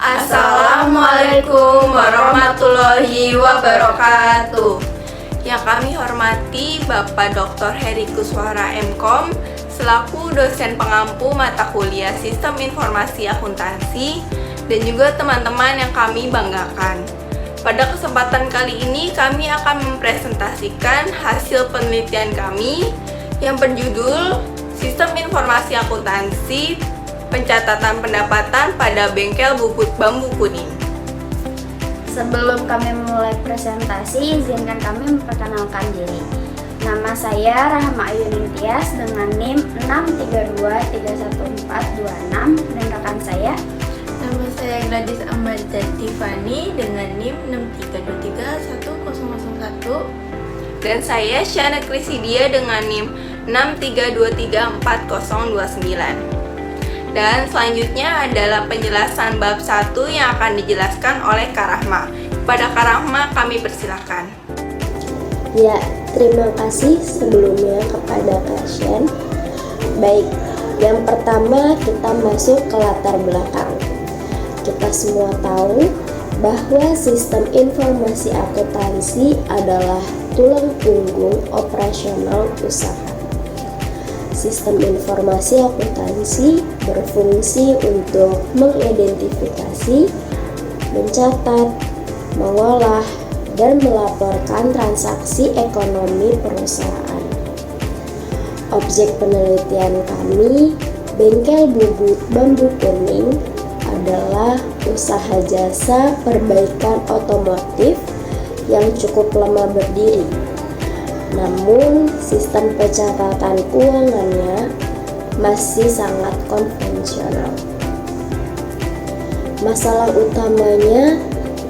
Assalamualaikum warahmatullahi wabarakatuh. Yang kami hormati Bapak Dr. Heri Kuswara MKom selaku dosen pengampu mata kuliah Sistem Informasi Akuntansi dan juga teman-teman yang kami banggakan. Pada kesempatan kali ini kami akan mempresentasikan hasil penelitian kami yang berjudul Sistem Informasi Akuntansi Pencatatan Pendapatan pada Bengkel Bubut Bambu Kuning. Sebelum kami memulai presentasi, izinkan kami memperkenalkan diri. Nama saya Rahma Ayu Nintias dengan NIM 632311426 dan rekan saya. Nama saya Gladys Amarta Tiffany dengan NIM 6323101 dan saya Syana Krisidia dengan NIM 632340029. Dan selanjutnya adalah penjelasan bab 1 yang akan dijelaskan oleh Kak Rahma. Pada Kak Rahma kami persilakan. Ya, terima kasih sebelumnya kepada Kak Shen. Baik, yang pertama kita masuk ke latar belakang. Kita semua tahu bahwa sistem informasi akuntansi adalah tulang punggung operasional usaha. Sistem informasi akuntansi berfungsi untuk mengidentifikasi, mencatat, mengolah, dan melaporkan transaksi ekonomi perusahaan. Objek penelitian kami, Bengkel Bubut Bambu Kuning, adalah usaha jasa perbaikan otomotif yang cukup lama berdiri. Namun, sistem pencatatan keuangannya masih sangat konvensional. Masalah utamanya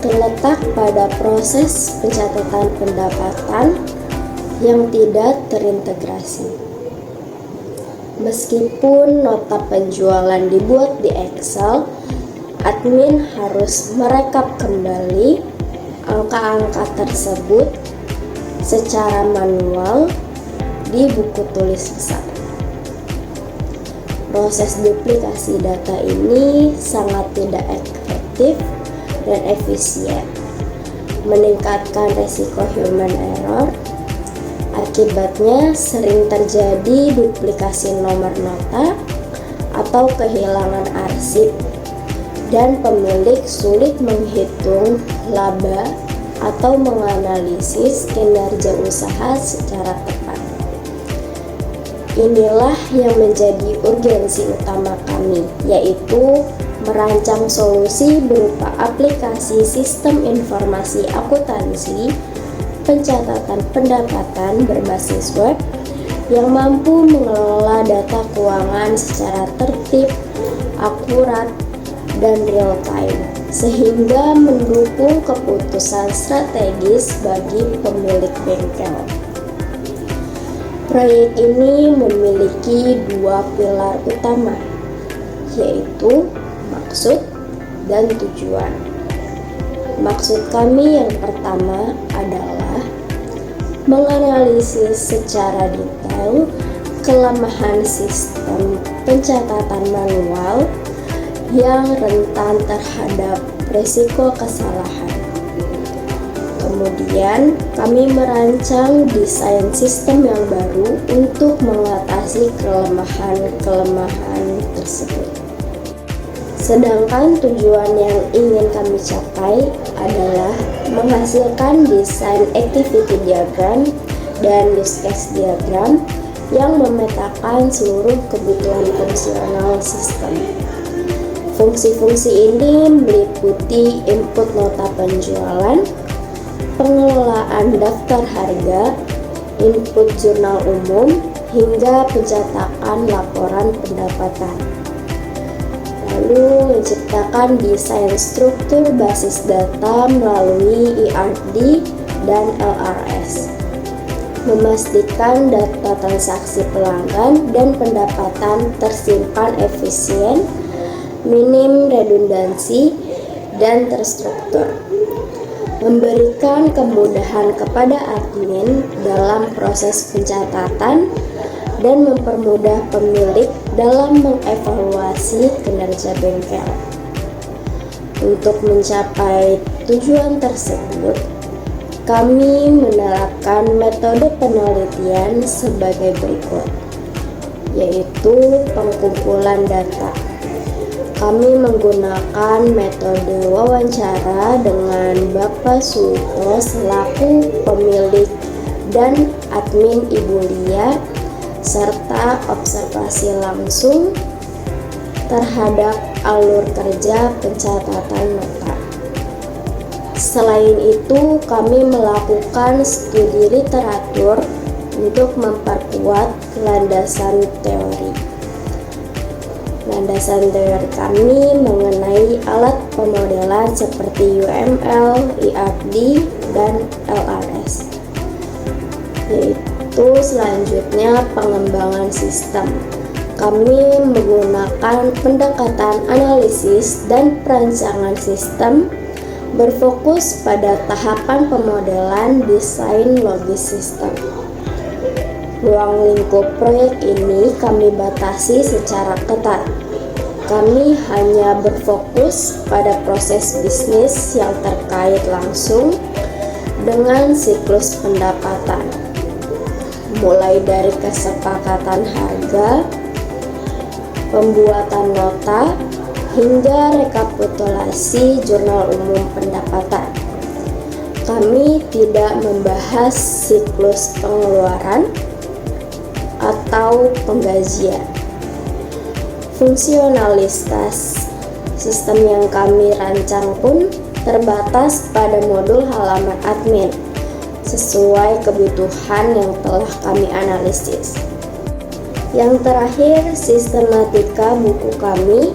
terletak pada proses pencatatan pendapatan yang tidak terintegrasi. Meskipun nota penjualan dibuat di Excel, admin harus merekap kembali angka-angka tersebut secara manual di buku tulis besar. Proses duplikasi data ini sangat tidak efektif dan efisien, meningkatkan resiko human error. Akibatnya sering terjadi duplikasi nomor nota atau kehilangan arsip, dan pemilik sulit menghitung laba atau menganalisis kinerja usaha secara tepat. Inilah yang menjadi urgensi utama kami, yaitu merancang solusi berupa aplikasi sistem informasi akuntansi pencatatan pendapatan berbasis web yang mampu mengelola data keuangan secara tertib, akurat, dan real time, sehingga mendukung keputusan strategis bagi pemilik bengkel. Proyek ini memiliki dua pilar utama, yaitu maksud dan tujuan. Maksud kami yang pertama adalah menganalisis secara detail kelemahan sistem pencatatan manual yang rentan terhadap risiko kesalahan. Kemudian, kami merancang desain sistem yang baru untuk mengatasi kelemahan-kelemahan tersebut. Sedangkan tujuan yang ingin kami capai adalah menghasilkan desain activity diagram dan use case diagram yang memetakan seluruh kebutuhan fungsional sistem. Fungsi-fungsi ini meliputi input nota penjualan, pengelolaan daftar harga, input jurnal umum, hingga pencetakan laporan pendapatan. Lalu menciptakan desain struktur basis data melalui ERD dan LRS. Memastikan data transaksi pelanggan dan pendapatan tersimpan efisien, minim redundansi, dan terstruktur. Memberikan kemudahan kepada admin dalam proses pencatatan dan mempermudah pemilik dalam mengevaluasi kinerja bengkel. Untuk mencapai tujuan tersebut, kami menerapkan metode penelitian sebagai berikut, yaitu pengumpulan data. Kami menggunakan metode wawancara dengan Bapak Suto selaku pemilik dan admin Ibu Lia, serta observasi langsung terhadap alur kerja pencatatan nota. Selain itu, kami melakukan studi literatur untuk memperkuat landasan teori. Landasan teori kami mengenai alat pemodelan seperti UML, IRD, dan LRS. Yaitu selanjutnya pengembangan sistem. Kami menggunakan pendekatan analisis dan perancangan sistem berfokus pada tahapan pemodelan desain logis sistem. Ruang lingkup proyek ini kami batasi secara ketat. Kami hanya berfokus pada proses bisnis yang terkait langsung dengan siklus pendapatan, mulai dari kesepakatan harga, pembuatan nota, hingga rekapitulasi jurnal umum pendapatan. Kami tidak membahas siklus pengeluaran atau penggajian. Fungsionalitas sistem yang kami rancang pun terbatas pada modul halaman admin sesuai kebutuhan yang telah kami analisis. Yang terakhir, sistematika buku kami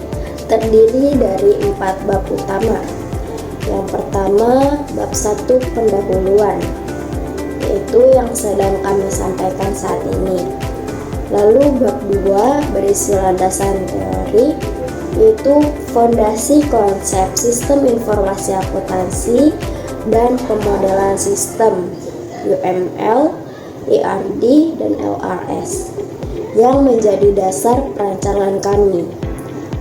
terdiri dari 4 bab utama. Yang pertama, bab 1 pendahuluan, yaitu yang sedang kami sampaikan saat ini. Lalu bab 2 berisi landasan teori, yaitu fondasi konsep sistem informasi akuntansi dan pemodelan sistem UML, IRD, dan LRS yang menjadi dasar perancangan kami.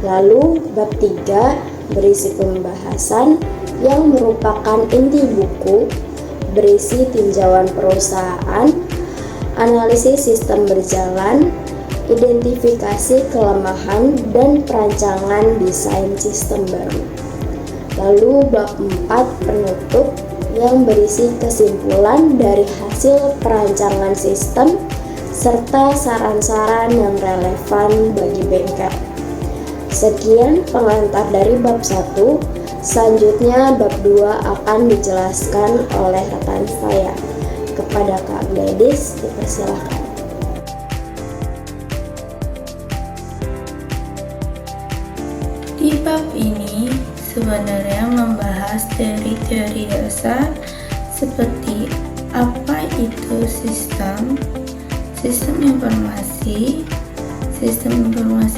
Lalu bab 3 berisi pembahasan yang merupakan inti buku, berisi tinjauan perusahaan, analisis sistem berjalan, identifikasi kelemahan, dan perancangan desain sistem baru. Lalu bab 4 penutup yang berisi kesimpulan dari hasil perancangan sistem serta saran-saran yang relevan bagi bengkel. Sekian pengantar dari bab 1. Selanjutnya bab 2 akan dijelaskan oleh rekan saya. Kepada Kak Gladys, dipersilakan. Di bab ini sebenarnya membahas teori-teori dasar seperti apa itu sistem informasi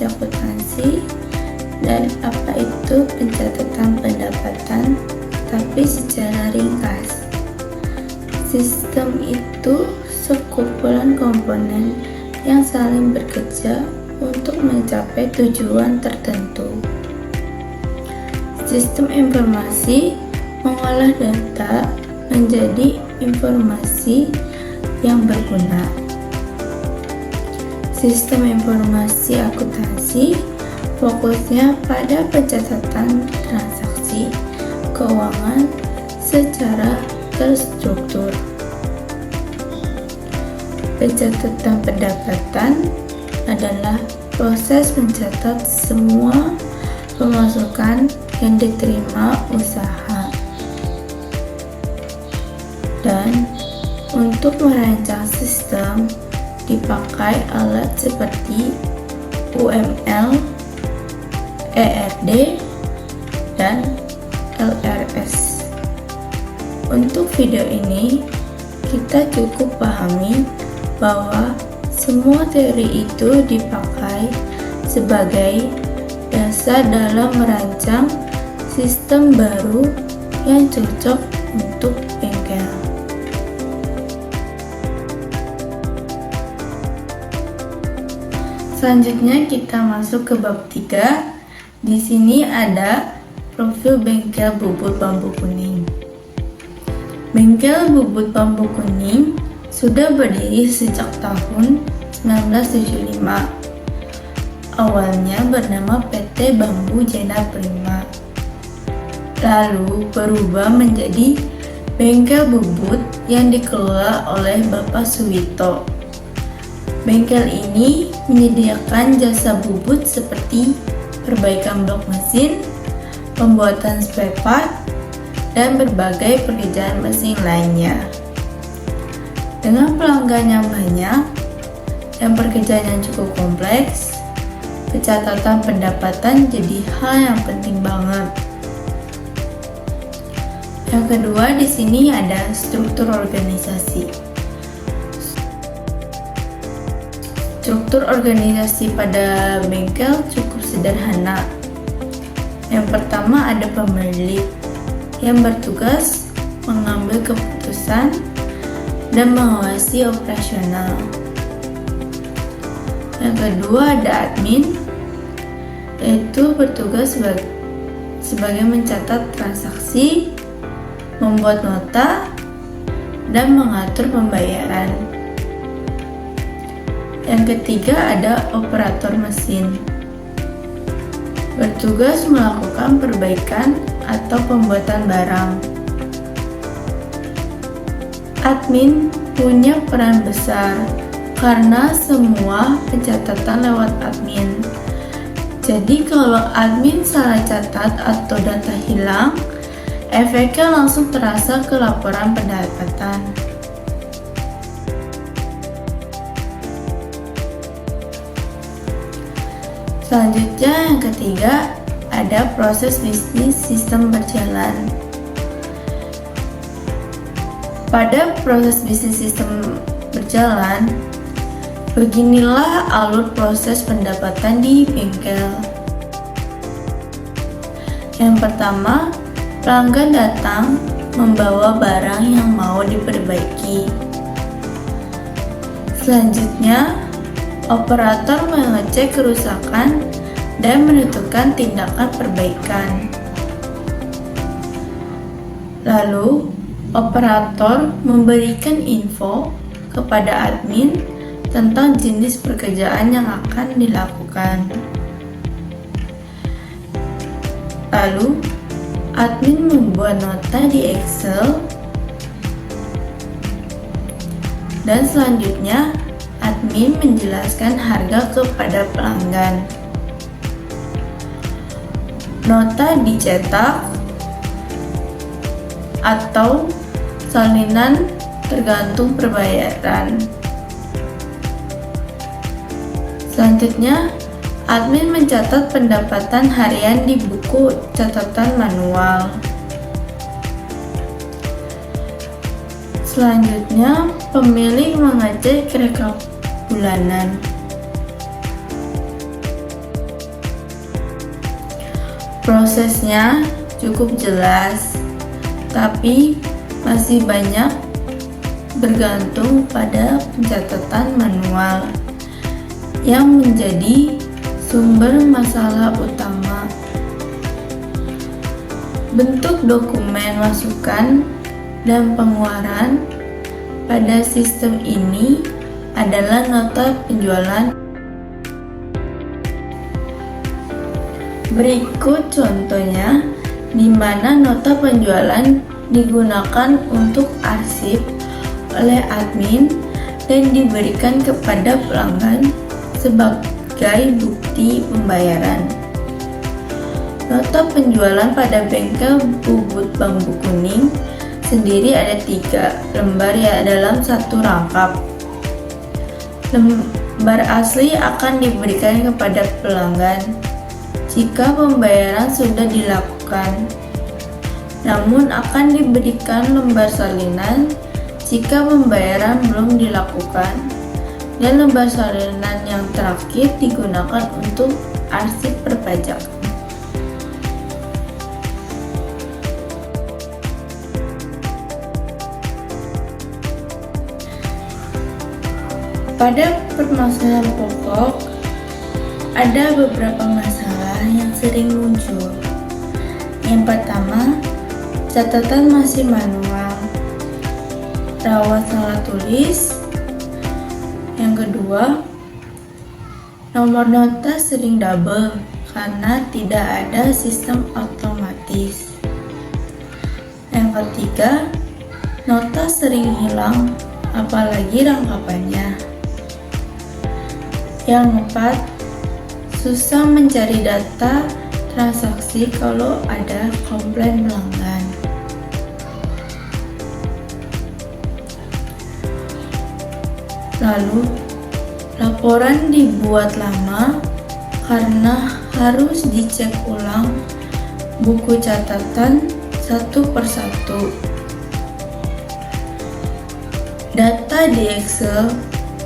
akuntansi, dan apa itu pencatatan pendapatan, tapi secara ringkas. Sistem itu sekumpulan komponen yang saling bekerja untuk mencapai tujuan tertentu. Sistem informasi mengolah data menjadi informasi yang berguna. Sistem informasi akuntansi fokusnya pada pencatatan transaksi keuangan secara terstruktur. Pencatatan pendapatan adalah proses mencatat semua pemasukan yang diterima usaha. Dan untuk merancang sistem dipakai alat seperti UML, ERD, dan LRS. Untuk video ini, kita cukup pahami bahwa semua teori itu dipakai sebagai dasar dalam merancang sistem baru yang cocok untuk bengkel. Selanjutnya kita masuk ke bab 3. Di sini ada profil bengkel bubut bambu kuning. Bengkel bubut bambu kuning sudah berdiri sejak tahun 1975. Awalnya bernama PT Bambu Jena Prima, lalu berubah menjadi bengkel bubut yang dikelola oleh Bapak Suwito. Bengkel ini menyediakan jasa bubut seperti perbaikan blok mesin, pembuatan spare part, dan berbagai pekerjaan mesin lainnya. Dengan pelanggan yang banyak dan pekerjaan yang cukup kompleks, pencatatan pendapatan jadi hal yang penting banget. Yang kedua di sini ada struktur organisasi. Struktur organisasi pada bengkel cukup sederhana. Yang pertama ada pemilik yang bertugas mengambil keputusan dan mengawasi operasional. Yang kedua ada admin, yaitu bertugas sebagai mencatat transaksi, membuat nota, dan mengatur pembayaran. Yang ketiga ada operator mesin, bertugas melakukan perbaikan atau pembuatan barang. Admin punya peran besar karena semua pencatatan lewat admin. Jadi kalau admin salah catat atau data hilang, efeknya langsung terasa ke laporan pendapatan. Selanjutnya yang ketiga ada proses bisnis sistem berjalan. Pada proses bisnis sistem berjalan, beginilah alur proses pendapatan di bengkel. Yang pertama, pelanggan datang membawa barang yang mau diperbaiki. Selanjutnya, operator mengecek kerusakan dan menentukan tindakan perbaikan. Lalu, operator memberikan info kepada admin tentang jenis pekerjaan yang akan dilakukan. Lalu, admin membuat nota di Excel, dan selanjutnya admin menjelaskan harga kepada pelanggan. Nota dicetak atau salinan tergantung perbayaran. Selanjutnya, admin mencatat pendapatan harian di buku catatan manual. Selanjutnya, pemilik mengecek rekap bulanan. Prosesnya cukup jelas, tapi masih banyak bergantung pada pencatatan manual yang menjadi sumber masalah utama. Bentuk dokumen masukan dan pengeluaran pada sistem ini adalah nota penjualan. Berikut contohnya di mana nota penjualan digunakan untuk arsip oleh admin dan diberikan kepada pelanggan sebagai bukti pembayaran. Nota penjualan pada bengkel bubut bambu kuning sendiri ada 3 lembar ya dalam satu rangkap. Lembar asli akan diberikan kepada pelanggan jika pembayaran sudah dilakukan. Namun akan diberikan lembar salinan jika pembayaran belum dilakukan. Dan lembar salinan yang terakhir digunakan untuk arsip perpajakan. Pada permasalahan pokok, ada beberapa masalah yang sering muncul, Yang pertama, catatan masih manual, rawan salah tulis. Yang kedua, nomor nota sering double karena tidak ada sistem otomatis. Yang ketiga, nota sering hilang, apalagi rangkapannya. Yang keempat, susah mencari data transaksi kalau ada komplain pelanggan. Lalu, laporan dibuat lama karena harus dicek ulang buku catatan satu persatu. Data di Excel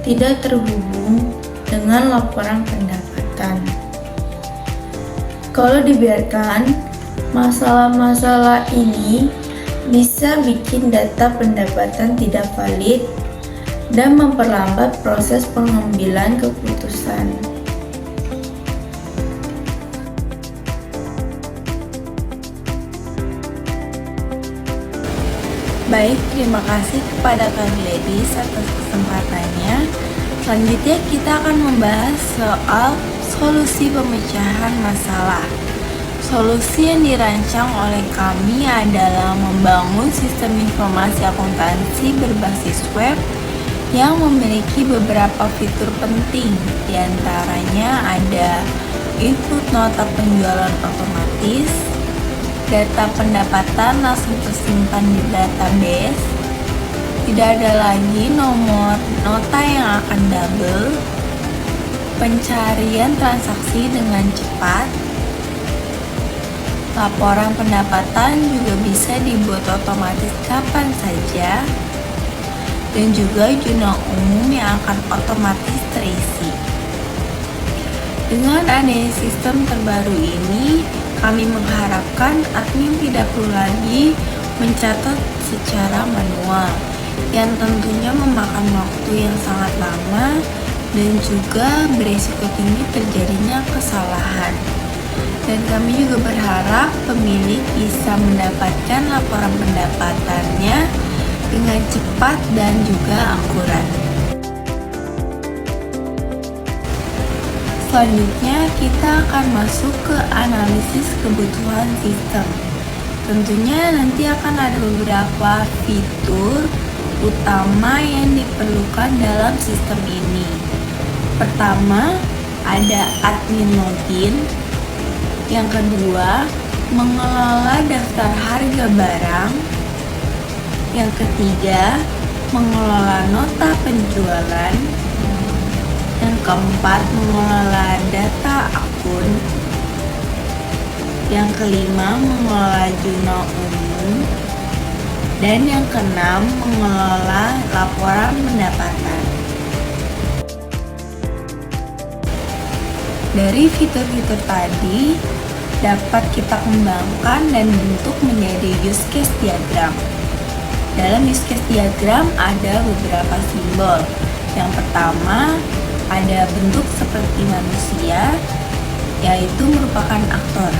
tidak terhubung dengan laporan pendapatan. Kalau dibiarkan, masalah-masalah ini bisa bikin data pendapatan tidak valid dan memperlambat proses pengambilan keputusan. Baik, terima kasih kepada Kak Gladys atas kesempatannya. Selanjutnya kita akan membahas soal solusi pemecahan masalah. Solusi yang dirancang oleh kami adalah membangun sistem informasi akuntansi berbasis web yang memiliki beberapa fitur penting. Di antaranya ada input nota penjualan otomatis, data pendapatan langsung tersimpan di database, tidak ada lagi nomor nota yang akan double, pencarian transaksi dengan cepat, laporan pendapatan juga bisa dibuat otomatis kapan saja, dan juga jurnal umum yang akan otomatis terisi. Dengan adanya sistem terbaru ini, kami mengharapkan admin tidak perlu lagi mencatat secara manual, yang tentunya memakan waktu yang sangat lama dan juga berisiko tinggi terjadinya kesalahan. Dan kami juga berharap pemilik bisa mendapatkan laporan pendapatannya dengan cepat dan juga akurat. Selanjutnya kita akan masuk ke analisis kebutuhan sistem. Tentunya nanti akan ada beberapa fitur utama yang diperlukan dalam sistem ini. Pertama, ada admin login. Yang kedua, mengelola daftar harga barang. Yang ketiga, mengelola nota penjualan. Yang keempat, mengelola data akun. Yang kelima, mengelola jurnal umum. Dan yang keenam, mengelola laporan pendapatan. Dari fitur-fitur tadi dapat kita kembangkan dan bentuk menjadi use case diagram. Dalam use case diagram ada beberapa simbol. Yang pertama, ada bentuk seperti manusia, yaitu merupakan aktor.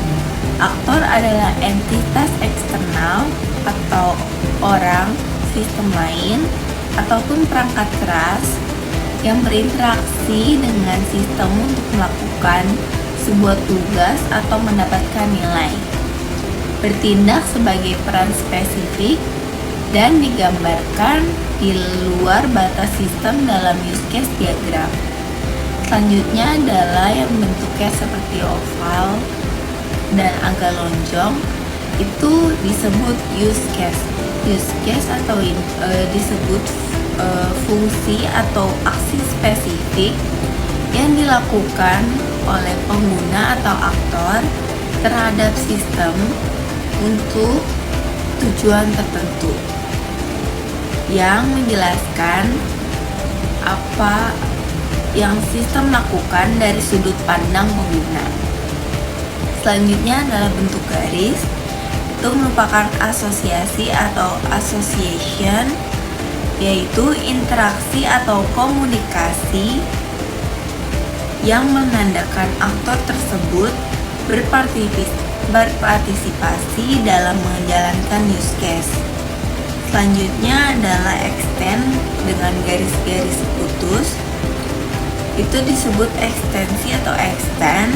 Aktor adalah entitas eksternal atau orang, sistem lain, ataupun perangkat keras yang berinteraksi dengan sistem untuk melakukan sebuah tugas atau mendapatkan nilai. Bertindak sebagai peran spesifik dan digambarkan di luar batas sistem dalam use case diagram. Selanjutnya adalah yang bentuknya seperti oval dan agak lonjong, itu disebut use case. Use case atau disebut fungsi atau aksi spesifik yang dilakukan oleh pengguna atau aktor terhadap sistem untuk tujuan tertentu yang menjelaskan apa yang sistem lakukan dari sudut pandang pengguna. Selanjutnya adalah bentuk garis. Itu merupakan asosiasi atau association, yaitu interaksi atau komunikasi yang menandakan aktor tersebut berpartisipasi dalam menjalankan use case. Selanjutnya adalah extend dengan garis-garis putus. Itu disebut ekstensi atau extend,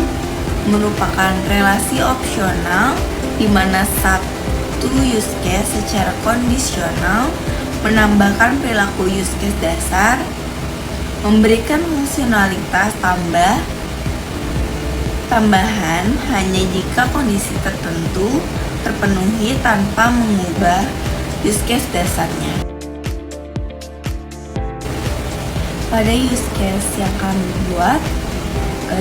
merupakan relasi opsional di mana satu use case secara kondisional menambahkan perilaku use case dasar, memberikan fungsionalitas tambahan hanya jika kondisi tertentu terpenuhi tanpa mengubah use case dasarnya. Pada use case yang kami buat,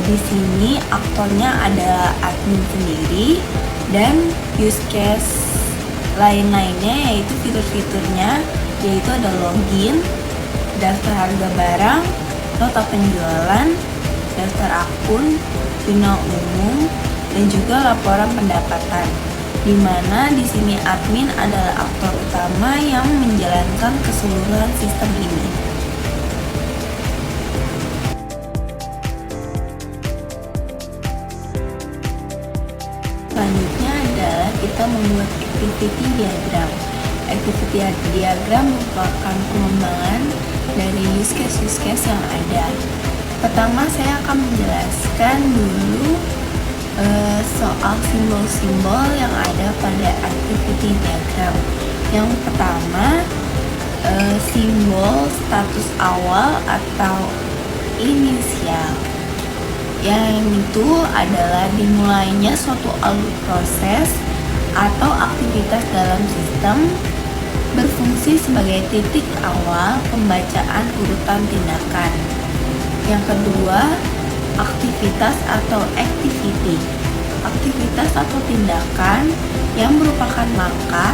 di sini aktornya ada admin sendiri dan use case lain-lainnya yaitu fitur-fiturnya, yaitu ada login, daftar harga barang, nota penjualan, daftar akun, jurnal umum, dan juga laporan pendapatan. Di mana di sini admin adalah aktor utama yang menjalankan keseluruhan sistem ini. Selanjutnya adalah kita membuat activity diagram. Activity diagram merupakan pengembangan dari use case yang ada. Pertama saya akan menjelaskan dulu soal simbol-simbol yang ada pada activity diagram. Yang pertama, simbol status awal atau inisial. Yang itu adalah dimulainya suatu alur proses atau aktivitas dalam sistem, berfungsi sebagai titik awal pembacaan urutan tindakan. Yang kedua, aktivitas atau activity. Aktivitas atau tindakan yang merupakan langkah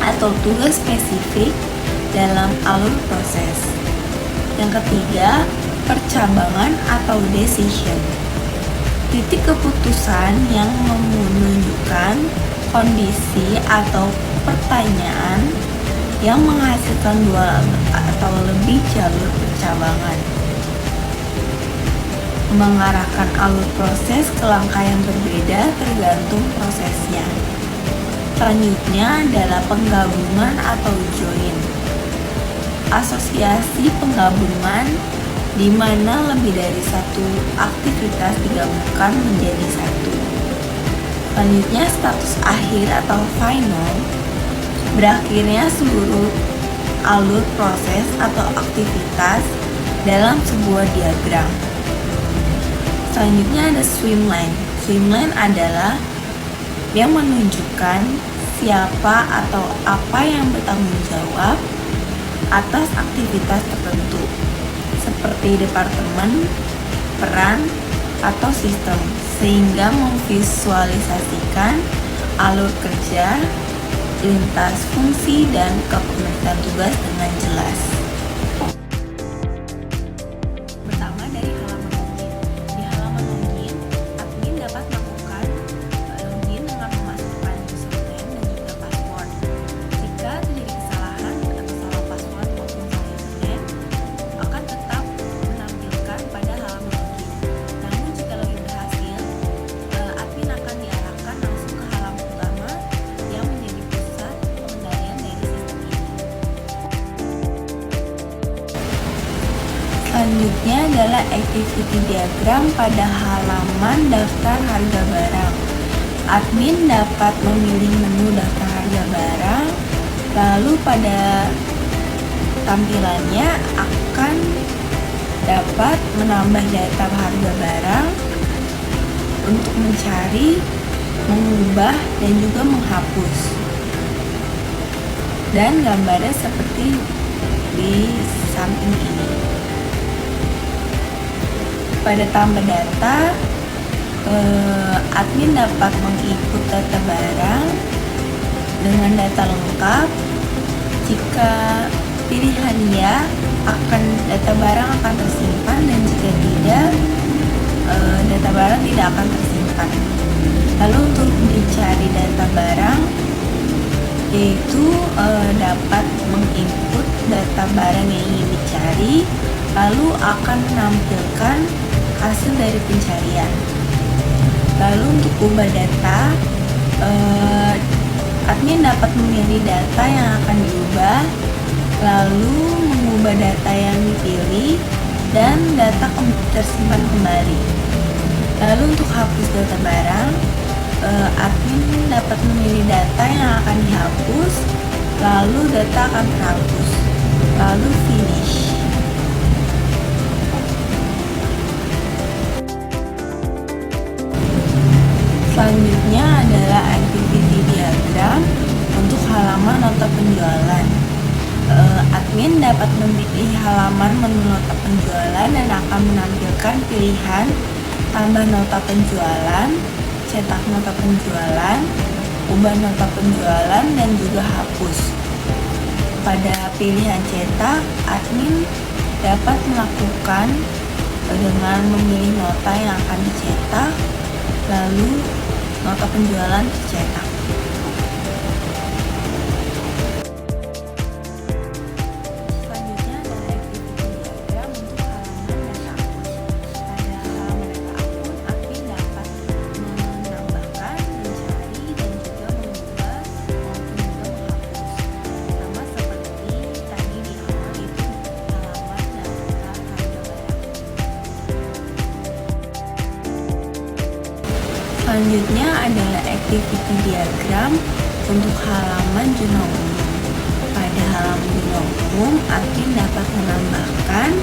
atau tugas spesifik dalam alur proses. Yang ketiga, percabangan atau decision. Titik keputusan yang menunjukkan kondisi atau pertanyaan yang menghasilkan dua atau lebih jalur percabangan, mengarahkan alur proses ke langkah yang berbeda tergantung prosesnya. Selanjutnya adalah penggabungan atau join. Asosiasi penggabungan di mana lebih dari satu aktivitas digabungkan menjadi satu. Selanjutnya status akhir atau final, berakhirnya seluruh alur proses atau aktivitas dalam sebuah diagram. Selanjutnya ada swimline. Swimline adalah yang menunjukkan siapa atau apa yang bertanggung jawab atas aktivitas tertentu, seperti departemen, peran, atau sistem, sehingga memvisualisasikan alur kerja, lintas fungsi, dan kepemilikan tugas dengan jelas. Pertama dari halaman login. Di halaman login, admin dapat melakukan login dengan memasukkan username dan juga password. Jika terjadi kesalahan atau salah password maupun salah username, akan tetap menampilkan pada halaman login. Namun jika login berhasil, admin akan diarahkan langsung ke halaman utama yang menjadi pusat pengendalian dari sistem ini. Selanjutnya adalah activity diagram pada halaman daftar harga barang. Admin dapat memilih menu daftar harga barang, lalu pada tampilannya akan dapat menambah data harga barang untuk mencari, mengubah, dan juga menghapus. Dan gambarnya seperti di samping ini. Pada tambah data, admin dapat menginput data barang dengan data lengkap. Jika pilihan ya, data barang akan tersimpan, dan jika tidak, data barang tidak akan tersimpan. Lalu untuk mencari data barang, yaitu dapat menginput data barang yang ingin dicari, lalu akan menampilkan hasil dari pencarian. Lalu untuk ubah data, admin dapat memilih data yang akan diubah, lalu mengubah data yang dipilih, dan data tersimpan kembali. Lalu untuk hapus data barang, admin dapat memilih data yang akan dihapus, lalu data akan terhapus, lalu finish. Selanjutnya adalah activity diagram untuk halaman nota penjualan. Admin dapat memilih halaman menu nota penjualan dan akan menampilkan pilihan tambah nota penjualan, cetak nota penjualan, ubah nota penjualan, dan juga hapus. Pada pilihan cetak, admin dapat melakukan dengan memilih nota yang akan dicetak, lalu nota penjualan dicetak. Selanjutnya adalah activity diagram untuk halaman data akun. Pada halaman data akun, admin dapat menambahkan, mencari, dan juga mengubah maupun juga menghapus. Sama seperti tadi di awal itu halaman data harga barang. Selanjutnya adalah activity diagram untuk halaman jurnal umum. Pada halaman jurnal umum, admin dapat menambahkan,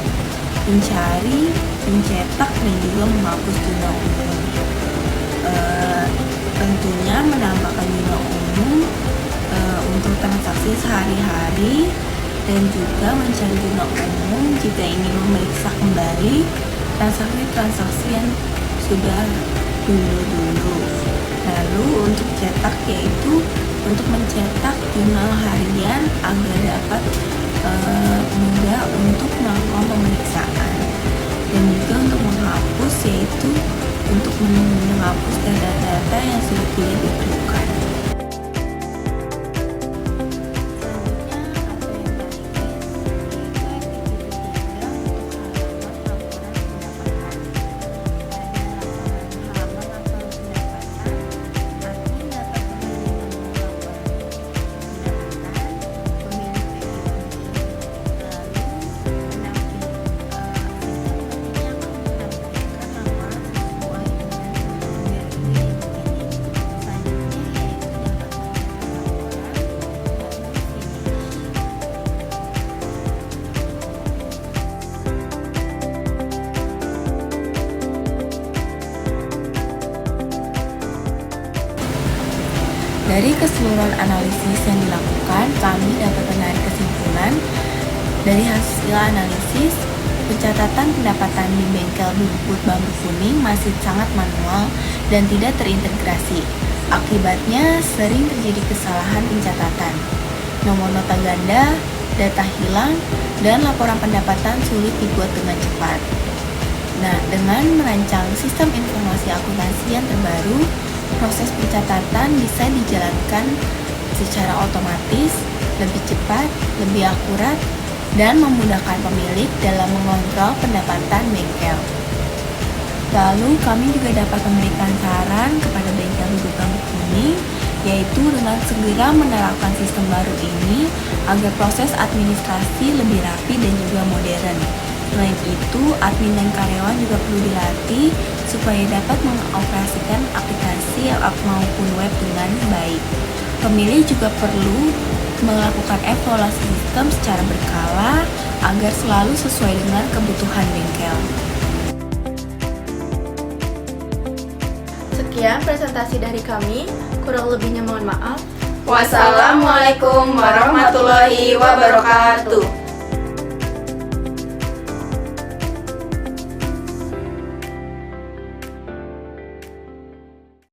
mencari, mencetak, dan juga menghapus jurnal umum. Tentunya menambahkan jurnal umum untuk transaksi sehari-hari dan juga mencari jurnal umum jika ingin memeriksa kembali transaksi-transaksi yang sudah dulu. Lalu untuk cetak, yaitu untuk mencetak jurnal harian agar dapat mudah untuk melakukan pemeriksaan, dan juga untuk menghapus, yaitu untuk menghapus data-data yang sudah tidak diperlukan. Dari keseluruhan analisis yang dilakukan, kami dapat menarik kesimpulan dari hasil analisis. Pencatatan pendapatan di bengkel rumput bambu kuning masih sangat manual dan tidak terintegrasi. Akibatnya sering terjadi kesalahan pencatatan, nomor nota ganda, data hilang, dan laporan pendapatan sulit dibuat dengan cepat. Nah, dengan merancang sistem informasi akuntansi yang terbaru, proses pencatatan bisa dijalankan secara otomatis, lebih cepat, lebih akurat, dan memudahkan pemilik dalam mengontrol pendapatan bengkel. Lalu kami juga dapat memberikan saran kepada bengkel rumput bambu kuning, yaitu dengan segera menerapkan sistem baru ini agar proses administrasi lebih rapi dan juga modern. Selain itu, admin dan karyawan juga perlu dilatih supaya dapat mengoperasikan aplikasi maupun web dengan baik. Pemilih juga perlu melakukan evaluasi sistem secara berkala agar selalu sesuai dengan kebutuhan bengkel. Sekian presentasi dari kami, kurang lebihnya mohon maaf. Wassalamualaikum warahmatullahi wabarakatuh.